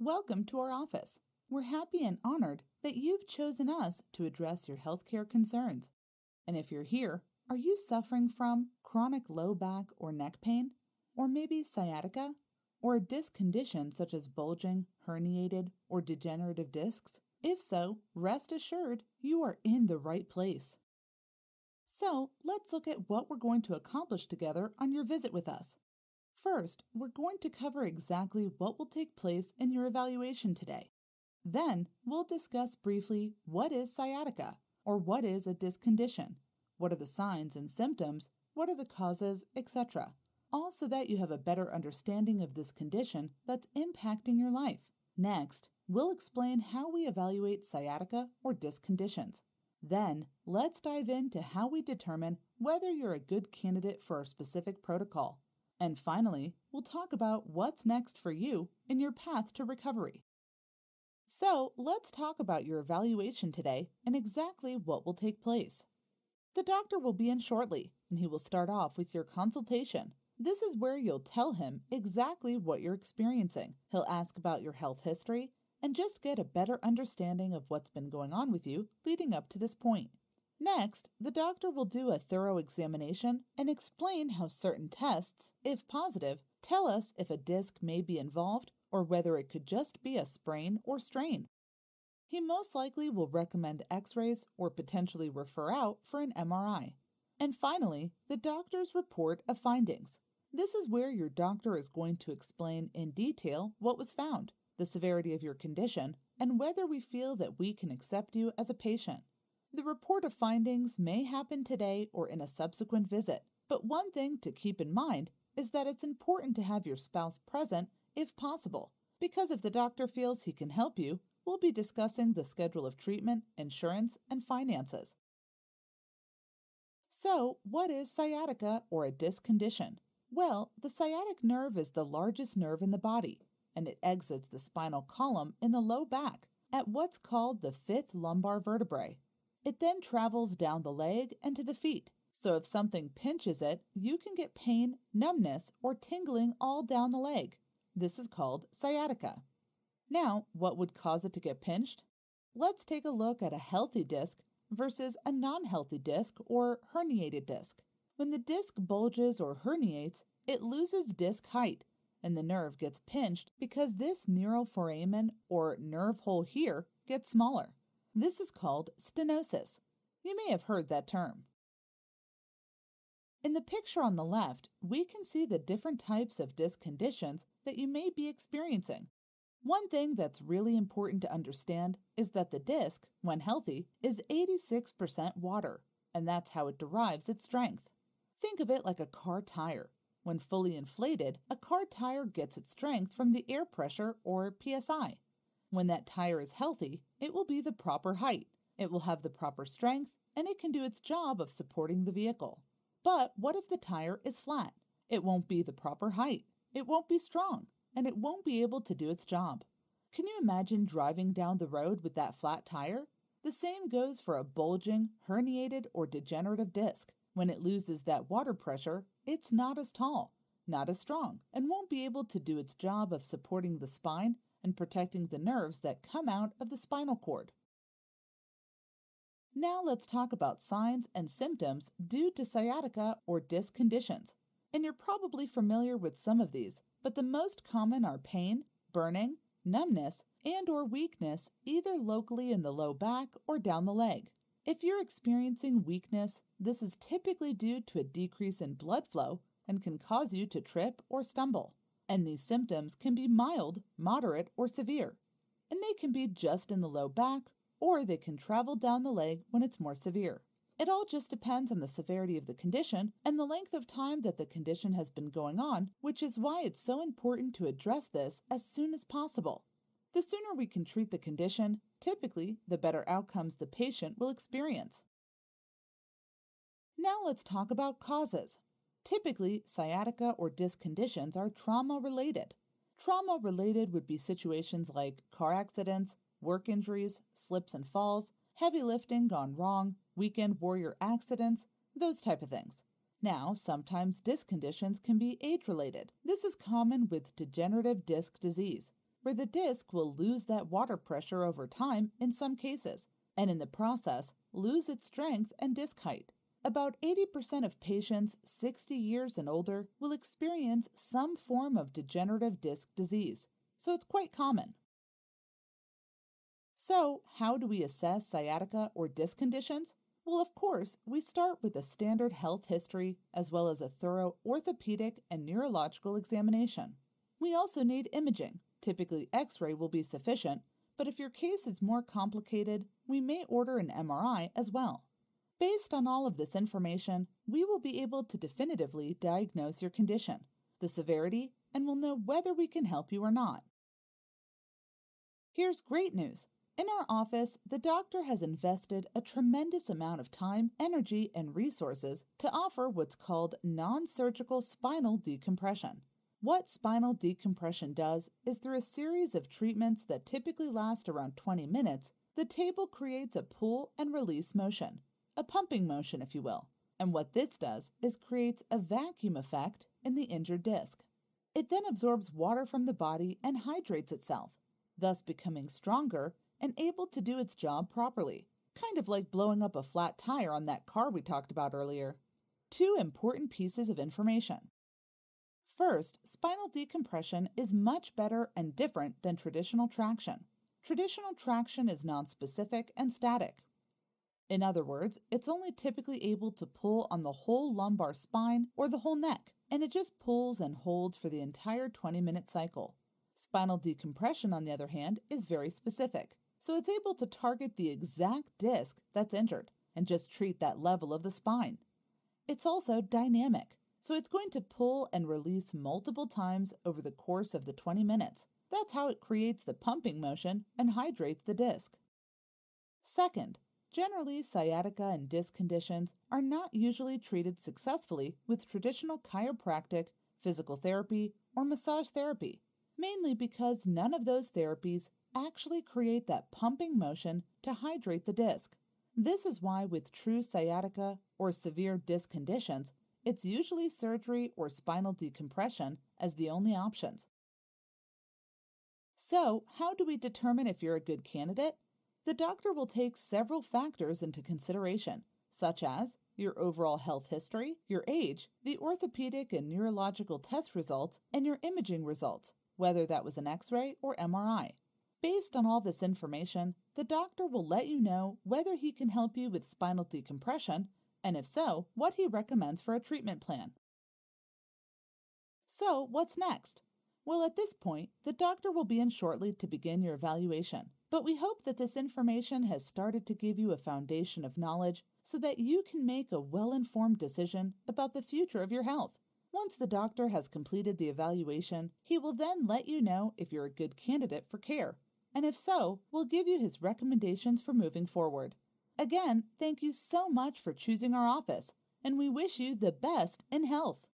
Welcome to our office. We're happy and honored that you've chosen us to address your healthcare concerns. And if you're here, are you suffering from chronic low back or neck pain? Or maybe sciatica? Or a disc condition such as bulging, herniated, or degenerative discs? If so, rest assured you are in the right place. So let's look at what we're going to accomplish together on your visit with us. First, we're going to cover exactly what will take place in your evaluation today. Then, we'll discuss briefly what is sciatica, or what is a disc condition, what are the signs and symptoms, what are the causes, etc. All so that you have a better understanding of this condition that's impacting your life. Next, we'll explain how we evaluate sciatica or disc conditions. Then, let's dive into how we determine whether you're a good candidate for our specific protocol. And finally, we'll talk about what's next for you in your path to recovery. So, let's talk about your evaluation today and exactly what will take place. The doctor will be in shortly, and he will start off with your consultation. This is where you'll tell him exactly what you're experiencing. He'll ask about your health history and just get a better understanding of what's been going on with you leading up to this point. Next, the doctor will do a thorough examination and explain how certain tests, if positive, tell us if a disc may be involved or whether it could just be a sprain or strain. He most likely will recommend x-rays or potentially refer out for an MRI. And finally, the doctor's report of findings. This is where your doctor is going to explain in detail what was found, the severity of your condition, and whether we feel that we can accept you as a patient. The report of findings may happen today or in a subsequent visit, but one thing to keep in mind is that it's important to have your spouse present if possible, because if the doctor feels he can help you, we'll be discussing the schedule of treatment, insurance, and finances. So, what is sciatica or a disc condition? Well, the sciatic nerve is the largest nerve in the body, and it exits the spinal column in the low back at what's called the fifth lumbar vertebrae. It then travels down the leg and to the feet, so if something pinches it, you can get pain, numbness, or tingling all down the leg. This is called sciatica. Now, what would cause it to get pinched? Let's take a look at a healthy disc versus a non-healthy disc or herniated disc. When the disc bulges or herniates, it loses disc height, and the nerve gets pinched because this neural foramen or nerve hole here gets smaller. This is called stenosis. You may have heard that term. In the picture on the left, we can see the different types of disc conditions that you may be experiencing. One thing that's really important to understand is that the disc, when healthy, is 86% water, and that's how it derives its strength. Think of it like a car tire. When fully inflated, a car tire gets its strength from the air pressure or PSI. When that tire is healthy, it will be the proper height, it will have the proper strength, and it can do its job of supporting the vehicle. But what if the tire is flat? It won't be the proper height, it won't be strong, and it won't be able to do its job. Can you imagine driving down the road with that flat tire? The same goes for a bulging, herniated, or degenerative disc. When it loses that water pressure, it's not as tall, not as strong, and won't be able to do its job of supporting the spine and protecting the nerves that come out of the spinal cord. Now let's talk about signs and symptoms due to sciatica or disc conditions. And you're probably familiar with some of these, but the most common are pain, burning, numbness, and/or weakness either locally in the low back or down the leg. If you're experiencing weakness, this is typically due to a decrease in blood flow and can cause you to trip or stumble. And these symptoms can be mild, moderate, or severe. And they can be just in the low back, or they can travel down the leg when it's more severe. It all just depends on the severity of the condition and the length of time that the condition has been going on, which is why it's so important to address this as soon as possible. The sooner we can treat the condition, typically, the better outcomes the patient will experience. Now let's talk about causes. Typically, sciatica or disc conditions are trauma-related. Trauma-related would be situations like car accidents, work injuries, slips and falls, heavy lifting gone wrong, weekend warrior accidents, those type of things. Now, sometimes disc conditions can be age-related. This is common with degenerative disc disease. where the disc will lose that water pressure over time in some cases, and in the process, lose its strength and disc height. About 80% of patients 60 years and older will experience some form of degenerative disc disease, so it's quite common. So, how do we assess sciatica or disc conditions? Well, of course, we start with a standard health history as well as a thorough orthopedic and neurological examination. We also need imaging. Typically, X-ray will be sufficient, but if your case is more complicated, we may order an MRI as well. Based on all of this information, we will be able to definitively diagnose your condition, the severity, and will know whether we can help you or not. Here's great news. In our office, the doctor has invested a tremendous amount of time, energy, and resources to offer what's called non-surgical spinal decompression. What spinal decompression does is through a series of treatments that typically last around 20 minutes, the table creates a pull and release motion, a pumping motion if you will. And what this does is creates a vacuum effect in the injured disc. It then absorbs water from the body and hydrates itself, thus becoming stronger and able to do its job properly, kind of like blowing up a flat tire on that car we talked about earlier. Two important pieces of information. First, spinal decompression is much better and different than traditional traction. Traditional traction is nonspecific and static. In other words, it's only typically able to pull on the whole lumbar spine or the whole neck, and it just pulls and holds for the entire 20-minute cycle. Spinal decompression, on the other hand, is very specific, so it's able to target the exact disc that's injured and just treat that level of the spine. It's also dynamic, so it's going to pull and release multiple times over the course of the 20 minutes. That's how it creates the pumping motion and hydrates the disc. Second, generally sciatica and disc conditions are not usually treated successfully with traditional chiropractic, physical therapy, or massage therapy, mainly because none of those therapies actually create that pumping motion to hydrate the disc. This is why with true sciatica or severe disc conditions, it's usually surgery or spinal decompression as the only options. So, how do we determine if you're a good candidate? The doctor will take several factors into consideration, such as your overall health history, your age, the orthopedic and neurological test results, and your imaging results, whether that was an X-ray or MRI. Based on all this information, the doctor will let you know whether he can help you with spinal decompression, and if so, what he recommends for a treatment plan. So, what's next? Well, at this point, the doctor will be in shortly to begin your evaluation, but we hope that this information has started to give you a foundation of knowledge so that you can make a well-informed decision about the future of your health. Once the doctor has completed the evaluation, he will then let you know if you're a good candidate for care, and if so, we'll give you his recommendations for moving forward. Again, thank you so much for choosing our office, and we wish you the best in health.